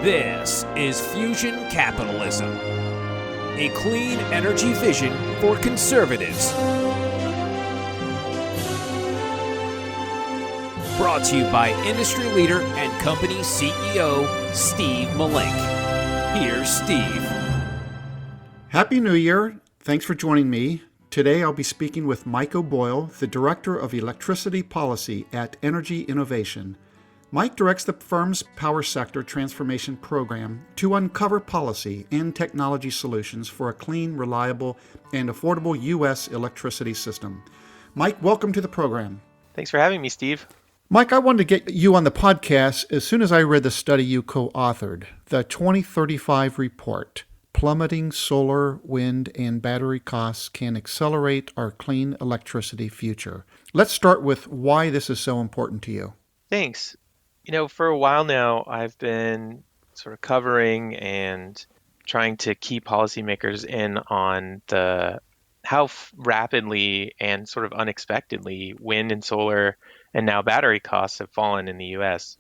This is Fusion Capitalism, a clean energy vision for conservatives. Brought to you by industry leader and company CEO, Steve Malink. Here's Steve. Happy New Year. Thanks for joining me. Today I'll be speaking with Mike O'Boyle, the Director of Electricity Policy at Energy Innovation. Mike directs the firm's power sector transformation program to uncover policy and technology solutions for a clean, reliable, and affordable U.S. electricity system. Mike, welcome to the program. Thanks for having me, Steve. Mike, I wanted to get you on the podcast as soon as I read the study you co-authored, the 2035 report, Plummeting Solar, Wind, and Battery Costs Can Accelerate Our Clean Electricity Future. Let's start with why this is so important to you. Thanks. For a while now, I've been sort of covering and trying to keep policymakers in on how rapidly and sort of unexpectedly wind and solar and now battery costs have fallen in the U.S.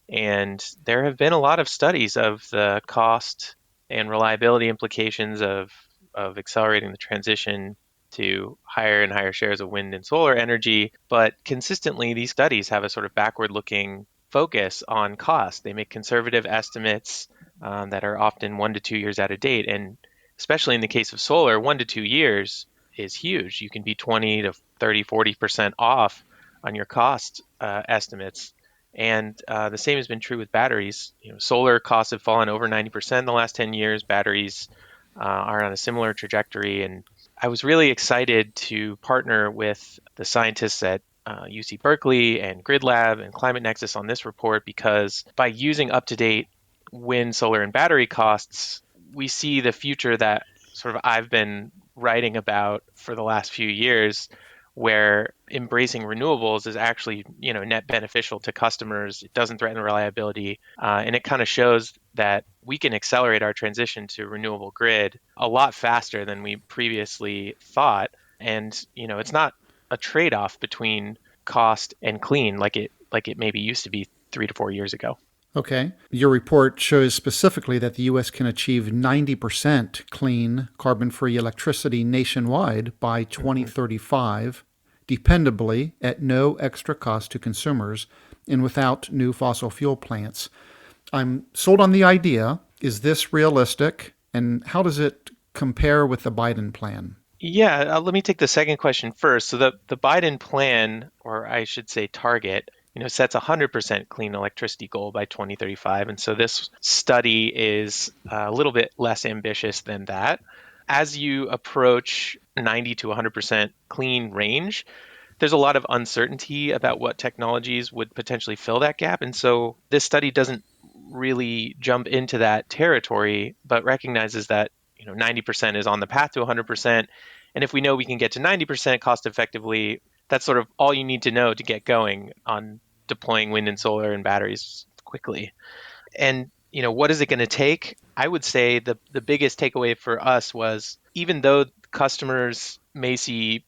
And there have been a lot of studies of the cost and reliability implications of accelerating the transition to higher and higher shares of wind and solar energy. But consistently, these studies have a sort of backward-looking focus on cost. They make conservative estimates that are often 1 to 2 years out of date. And especially in the case of solar, 1 to 2 years is huge. You can be 20 to 30, 40% off on your cost estimates. And the same has been true with batteries. Solar costs have fallen over 90% in the last 10 years. Batteries are on a similar trajectory. And I was really excited to partner with the scientists at UC Berkeley and Grid Lab and Climate Nexus on this report, because by using up-to-date wind, solar, and battery costs, we see the future that sort of I've been writing about for the last few years, where embracing renewables is actually, net beneficial to customers. It doesn't threaten reliability, and it kind of shows that we can accelerate our transition to renewable grid a lot faster than we previously thought. And, it's not a trade-off between cost and clean like it maybe used to be 3 to 4 years ago. Okay. Your report shows specifically that the U.S. can achieve 90% clean, carbon-free electricity nationwide by 2035, dependably at no extra cost to consumers and without new fossil fuel plants. I'm sold on the idea. Is this realistic? And how does it compare with the Biden plan? Yeah, let me take the second question first. So the Biden plan, or I should say target, sets a 100% clean electricity goal by 2035. And so this study is a little bit less ambitious than that. As you approach 90 to 100% clean range, there's a lot of uncertainty about what technologies would potentially fill that gap. And so this study doesn't really jump into that territory, but recognizes that 90% is on the path to 100%. And if we know we can get to 90% cost effectively, that's sort of all you need to know to get going on deploying wind and solar and batteries quickly. And, what is it going to take? I would say the biggest takeaway for us was, even though customers may see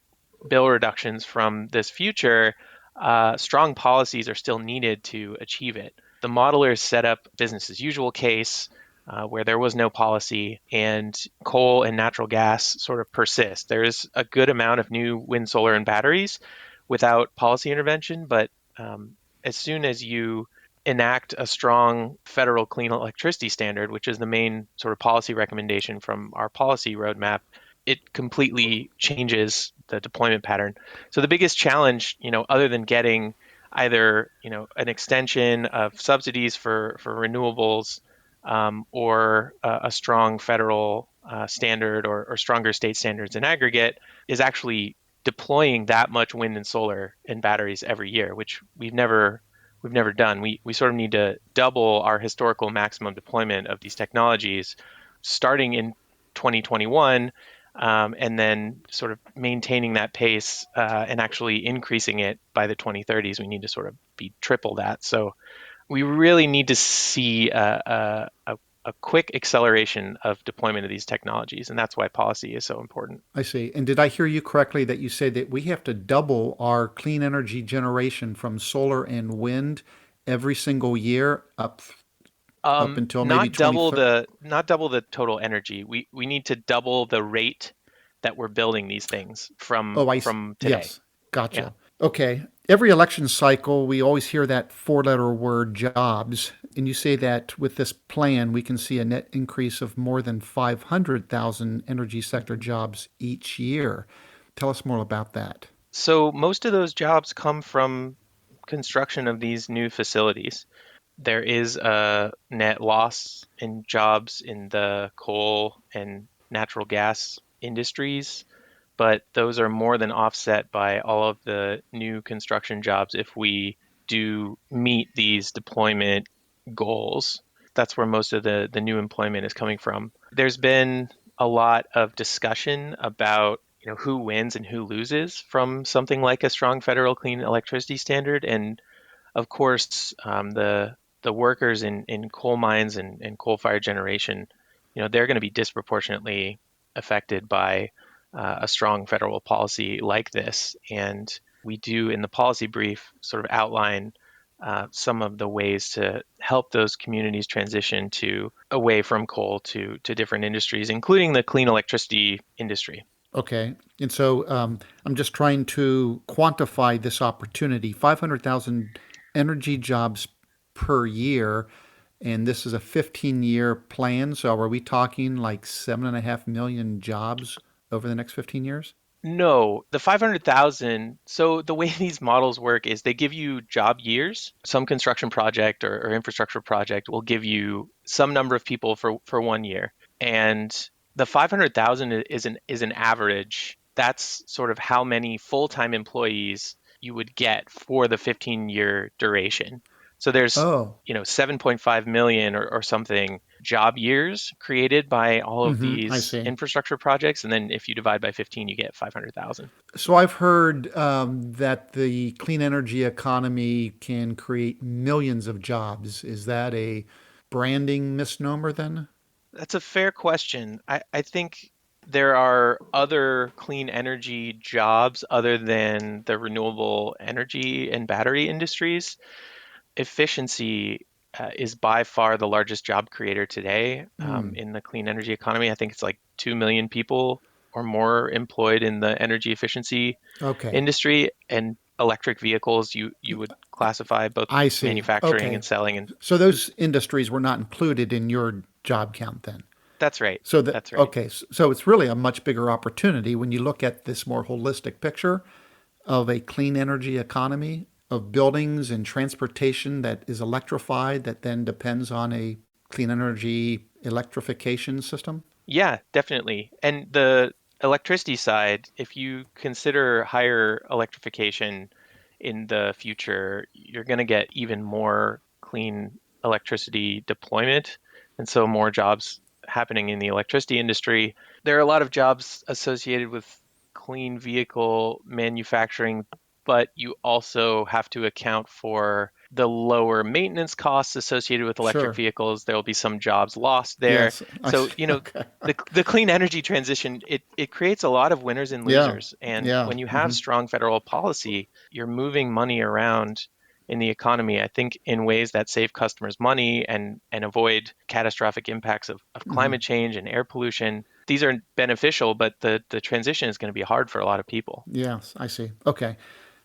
bill reductions from this future, strong policies are still needed to achieve it. The modelers set up business as usual case, where there was no policy, and coal and natural gas sort of persist. There is a good amount of new wind, solar, and batteries without policy intervention, but as soon as you enact a strong federal clean electricity standard, which is the main sort of policy recommendation from our policy roadmap, it completely changes the deployment pattern. So the biggest challenge, other than getting either, an extension of subsidies for renewables, or a strong federal standard or stronger state standards in aggregate, is actually deploying that much wind and solar and batteries every year, which we've never done. We sort of need to double our historical maximum deployment of these technologies starting in 2021, and then sort of maintaining that pace and actually increasing it by the 2030s. We need to sort of be triple that. So we really need to see a quick acceleration of deployment of these technologies, and that's why policy is so important. I see. And did I hear you correctly that you say that we have to double our clean energy generation from solar and wind every single year up up until maybe Not double 2030? the total energy. We need to double the rate that we're building these things Oh, from today. yes, Yeah. gotcha. Okay. Every election cycle, we always hear that four-letter word jobs. And you say that with this plan, we can see a net increase of more than 500,000 energy sector jobs each year. Tell us more about that. So most of those jobs come from construction of these new facilities. There is a net loss in jobs in the coal and natural gas industries, but those are more than offset by all of the new construction jobs if we do meet these deployment goals. That's where most of the new employment is coming from. There's been a lot of discussion about who wins and who loses from something like a strong federal clean electricity standard. And of course, the workers in coal mines and coal-fired generation, they're going to be disproportionately affected by a strong federal policy like this. And we do in the policy brief sort of outline some of the ways to help those communities transition to away from coal to different industries, including the clean electricity industry. Okay. And so I'm just trying to quantify this opportunity 500,000 energy jobs per year. And this is a 15-year plan. So are we talking like 7.5 million jobs over the next 15 years? No, the 500,000. So the way these models work is they give you job years. Some construction project or infrastructure project will give you some number of people for 1 year. And the 500,000 is an average. That's sort of how many full-time employees you would get for the 15-year duration. So there's, Oh, 7.5 million or something job years created by all of I these see. infrastructure projects. And then if you divide by 15, you get 500,000. So I've heard that the clean energy economy can create millions of jobs. Is that a branding misnomer then? That's a fair question. I think there are other clean energy jobs other than the renewable energy and battery industries. Efficiency is by far the largest job creator today Hmm. in the clean energy economy. I think it's like 2 million people or more employed in the energy efficiency Okay. industry. And electric vehicles, you would classify both I see. manufacturing and Okay. selling. And So those industries were not included in your job count then. that's right. So that That's right. okay, so it's really a much bigger opportunity when you look at this more holistic picture of a clean energy economy of buildings and transportation that is electrified that then depends on a clean energy electrification system. Yeah, definitely. And the electricity side, if you consider higher electrification in the future, you're going to get even more clean electricity deployment. And so more jobs happening in the electricity industry. There are a lot of jobs associated with clean vehicle manufacturing, but you also have to account for the lower maintenance costs associated with electric Sure. vehicles. There will be some jobs lost there. Yes, I So, see. Okay. the clean energy transition, it creates a lot of winners and Yeah. losers. And Yeah. when you have strong federal policy, you're moving money around in the economy, I think, in ways that save customers money and avoid catastrophic impacts of climate change and air pollution. These are beneficial, but the transition is going to be hard for a lot of people. Yes, I see. Okay.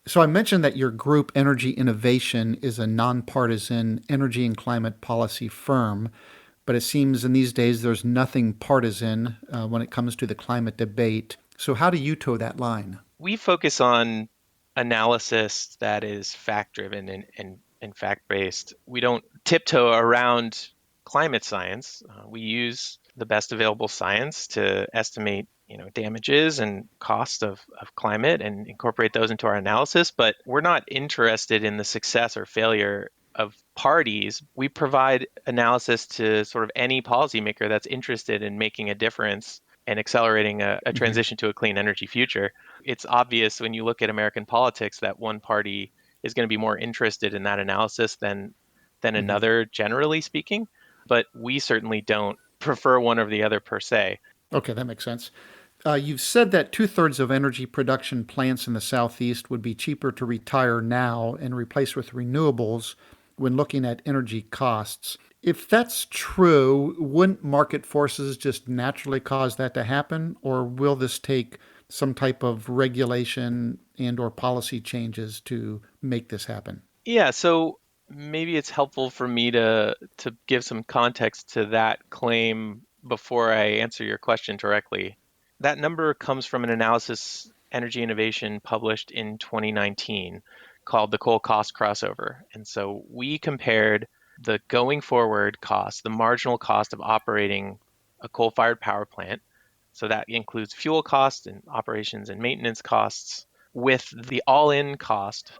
So I mentioned that your group, Energy Innovation, is a nonpartisan energy and climate policy firm, but it seems in these days there's nothing partisan when it comes to the climate debate. So how do you toe that line? We focus on analysis that is fact driven and fact based. We don't tiptoe around climate science. We use the best available science to estimate damages and cost of climate and incorporate those into our analysis, but we're not interested in the success or failure of parties. We provide analysis to sort of any policymaker that's interested in making a difference and accelerating a transition to a clean energy future. It's obvious when you look at American politics that one party is going to be more interested in that analysis than another, generally speaking. But we certainly don't prefer one or the other per se. Okay, that makes sense. You've said that two-thirds of energy production plants in the Southeast would be cheaper to retire now and replace with renewables when looking at energy costs. If that's true, wouldn't market forces just naturally cause that to happen, or will this take some type of regulation and or policy changes to make this happen? Yeah, so maybe it's helpful for me to give some context to that claim before I answer your question directly. That number comes from an analysis Energy Innovation published in 2019 called the coal cost crossover. And so we compared the going forward cost, the marginal cost of operating a coal-fired power plant. So that includes fuel costs and operations and maintenance costs with the all-in cost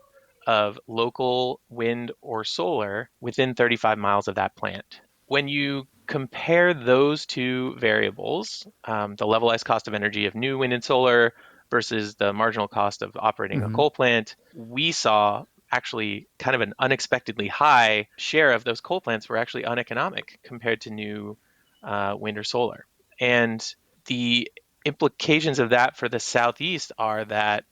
of local wind or solar within 35 miles of that plant. When you compare those two variables, the levelized cost of energy of new wind and solar versus the marginal cost of operating a Mm-hmm. coal plant, we saw actually kind of an unexpectedly high share of those coal plants were actually uneconomic compared to new wind or solar. And the implications of that for the Southeast are that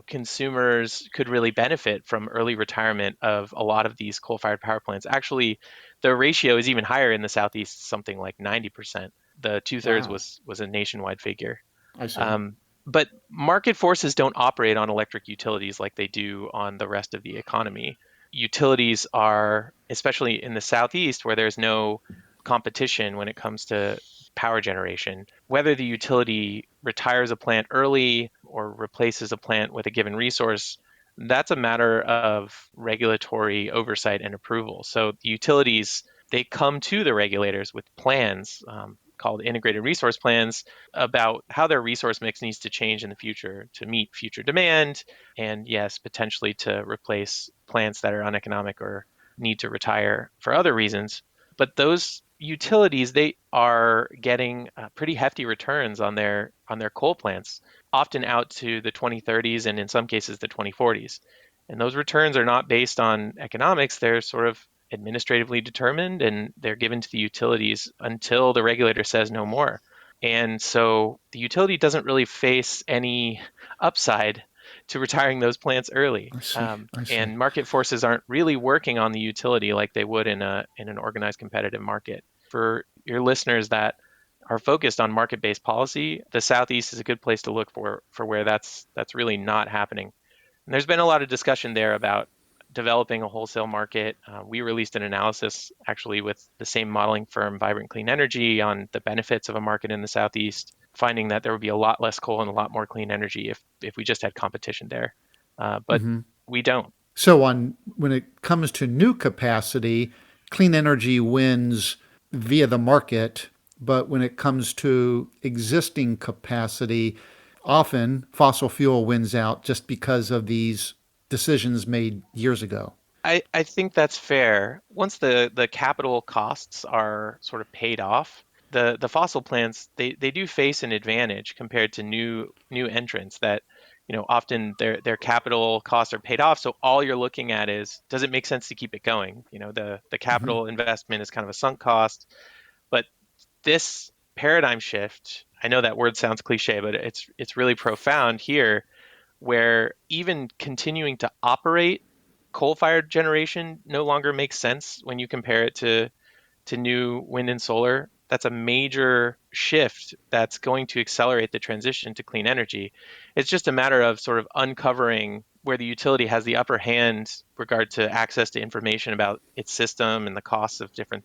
consumers could really benefit from early retirement of a lot of these coal-fired power plants. Actually, the ratio is even higher in the Southeast, something like 90%. The two-thirds Wow. was a nationwide figure. I see. Um, but market forces don't operate on electric utilities like they do on the rest of the economy. Utilities are, especially in the Southeast, where there's no competition when it comes to power generation, whether the utility retires a plant early or replaces a plant with a given resource, that's a matter of regulatory oversight and approval. So the utilities, they come to the regulators with plans called integrated resource plans about how their resource mix needs to change in the future to meet future demand and, yes, potentially to replace plants that are uneconomic or need to retire for other reasons. But those utilities, they are getting pretty hefty returns on their coal plants, often out to the 2030s and in some cases the 2040s. And those returns are not based on economics, they're sort of administratively determined and they're given to the utilities until the regulator says no more. And so the utility doesn't really face any upside to retiring those plants early. I see. I see. And market forces aren't really working on the utility like they would in an organized competitive market. For your listeners that are focused on market-based policy, the Southeast is a good place to look for where that's really not happening. And there's been a lot of discussion there about developing a wholesale market. We released an analysis actually with the same modeling firm, Vibrant Clean Energy, on the benefits of a market in the Southeast, finding that there would be a lot less coal and a lot more clean energy if we just had competition there. But Mm-hmm. we don't. So when it comes to new capacity, clean energy wins via the market, but when it comes to existing capacity, often fossil fuel wins out just because of these decisions made years ago. I think that's fair. Once the capital costs are sort of paid off, the fossil plants they do face an advantage compared to new entrants that often their capital costs are paid off. So all you're looking at is, does it make sense to keep it going? The Mm-hmm. capital investment is kind of a sunk cost. But this paradigm shift, I know that word sounds cliche, but it's really profound here, where even continuing to operate coal-fired generation no longer makes sense when you compare it to new wind and solar. That's a major shift that's going to accelerate the transition to clean energy. It's just a matter of sort of uncovering where the utility has the upper hand regard to access to information about its system and the costs of different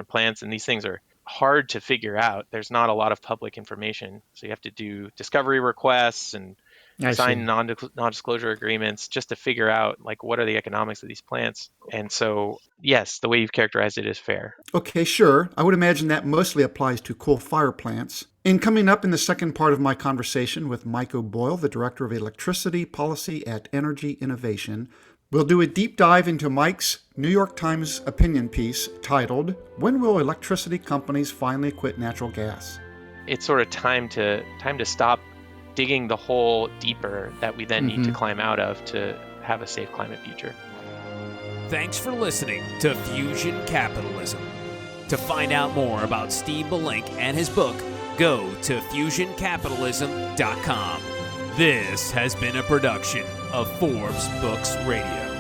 plants. And these things are hard to figure out. There's not a lot of public information. So you have to do discovery requests and I sign see. non-disclosure agreements just to figure out like what are the economics of these plants. And so, yes, the way you've characterized it is fair. Okay, sure. I would imagine that mostly applies to coal fire plants. And coming up in the second part of my conversation with Mike O'Boyle, the Director of Electricity Policy at Energy Innovation, we'll do a deep dive into Mike's New York Times opinion piece titled, "When Will Electricity Companies Finally Quit Natural Gas?" It's sort of time to stop digging the hole deeper that we then need to climb out of to have a safe climate future. Thanks for listening to Fusion Capitalism. To find out more about Steve Malink and his book, go to fusioncapitalism.com. This has been a production of Forbes Books Radio.